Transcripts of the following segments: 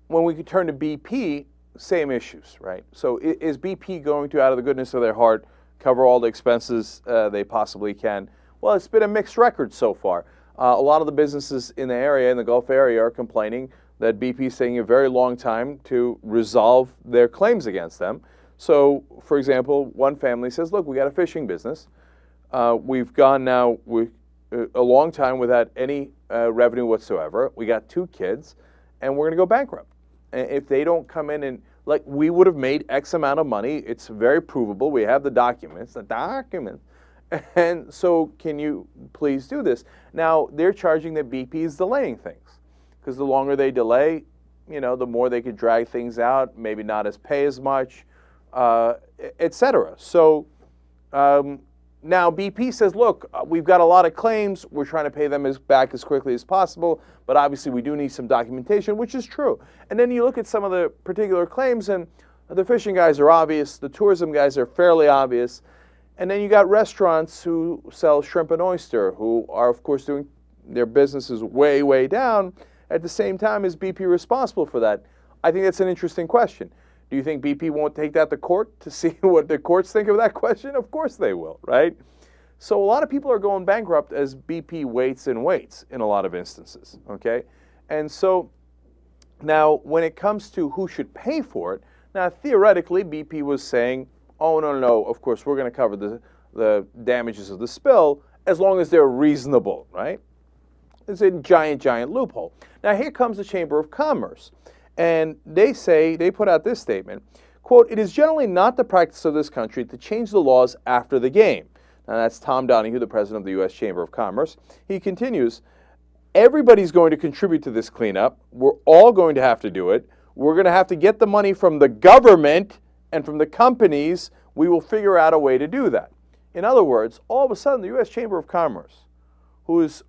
when we could turn to BP, same issues, right? So is BP going to, out of the goodness of their heart, cover all the expenses they possibly can? Well, it's been a mixed record so far. A lot of the businesses in the area, in the Gulf area, are complaining that BP is taking a very long time to resolve their claims against them. So, for example, one family says, look, we got a fishing business. We've gone now a long time without any revenue whatsoever. We got 2 kids, and we're going to go bankrupt. And if they don't come in and, like, we would have made X amount of money. It's very provable. We have the documents. And so can you please do this? Now, they're charging that BP is delaying things, because the longer they delay, you know, the more they could drag things out, maybe not pay as much, etc. So now BP says, look, we've got a lot of claims. We're trying to pay them back as quickly as possible, but obviously we do need some documentation, which is true. And then you look at some of the particular claims, and the fishing guys are obvious. The tourism guys are fairly obvious. And then you got restaurants who sell shrimp and oyster, who are, of course, doing their businesses way, way down. At the same time, is BP responsible for that? I think that's an interesting question. Do you think BP won't take that to court to see what the courts think of that question? Of course they will, right? So a lot of people are going bankrupt as BP waits and waits in a lot of instances, okay? And so now when it comes to who should pay for it, now theoretically BP was saying, oh, no, of course, we're going to cover the damages of the spill as long as they're reasonable, right? It's a giant, giant loophole. Now, here comes the Chamber of Commerce, and they put out this statement, quote, it is generally not the practice of this country to change the laws after the game. Now, that's Tom Donahue, the president of the U.S. Chamber of Commerce. He continues, everybody's going to contribute to this cleanup. We're all going to have to do it. We're going to have to get the money from the government and from the companies. We will figure out a way to do that. In other words, all of a sudden, the U.S. Chamber of Commerce, who is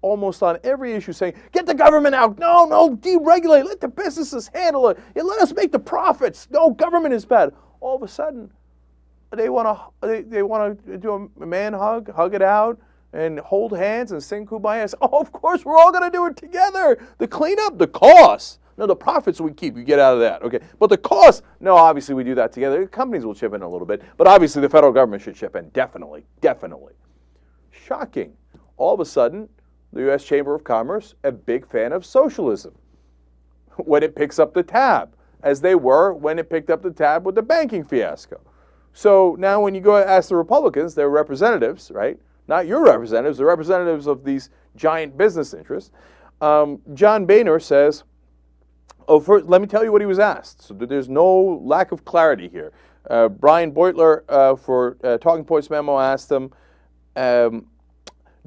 almost on every issue saying, get the government out. No, deregulate. Let the businesses handle it. Yeah, let us make the profits. No, government is bad. All of a sudden, they want to do a man hug it out, and hold hands and sing Kumbaya. Oh, of course, we're all going to do it together. The cleanup, the cost. No, the profits we keep, you get out of that, okay? But the cost, no, obviously we do that together. Companies will chip in a little bit, but obviously the federal government should chip in, definitely. Shocking. All of a sudden, the U.S. Chamber of Commerce, a big fan of socialism when it picks up the tab, as they were when it picked up the tab with the banking fiasco. So now when you go ask the Republicans, their representatives, right? Not your representatives, the representatives of these giant business interests, John Boehner says, first, let me tell you what he was asked, so that there's no lack of clarity here. Brian Beutler for Talking Points Memo asked him,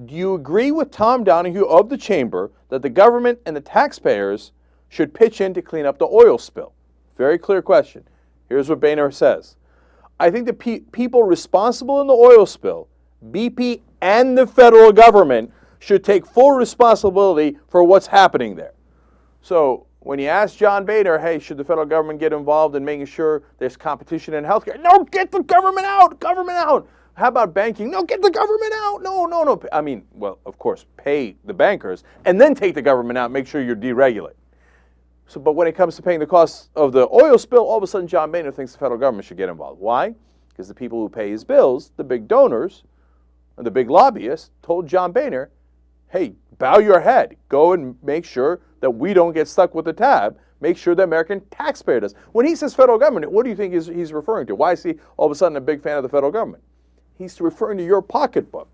do you agree with Tom Donahue of the Chamber that the government and the taxpayers should pitch in to clean up the oil spill? Very clear question. Here's what Boehner says. I think the people responsible in the oil spill, BP and the federal government, should take full responsibility for what's happening there. So when you ask John Boehner, hey, should the federal government get involved in making sure there's competition in healthcare? No, get the government out, government out. How about banking? No, get the government out. No. I mean, well, of course, pay the bankers and then take the government out, make sure you're deregulate. So, but when it comes to paying the costs of the oil spill, all of a sudden John Boehner thinks the federal government should get involved. Why? Because the people who pay his bills, the big donors, and the big lobbyists, told John Boehner, hey, bow your head. Go and make sure that we don't get stuck with the tab. Make sure the American taxpayer does. When he says federal government, what do you think he's referring to? Why is he all of a sudden a big fan of the federal government? He's referring to your pocketbook.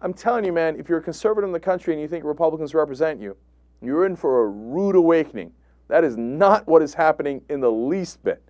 I'm telling you, man, if you're a conservative in the country and you think Republicans represent you, you're in for a rude awakening. That is not what is happening in the least bit.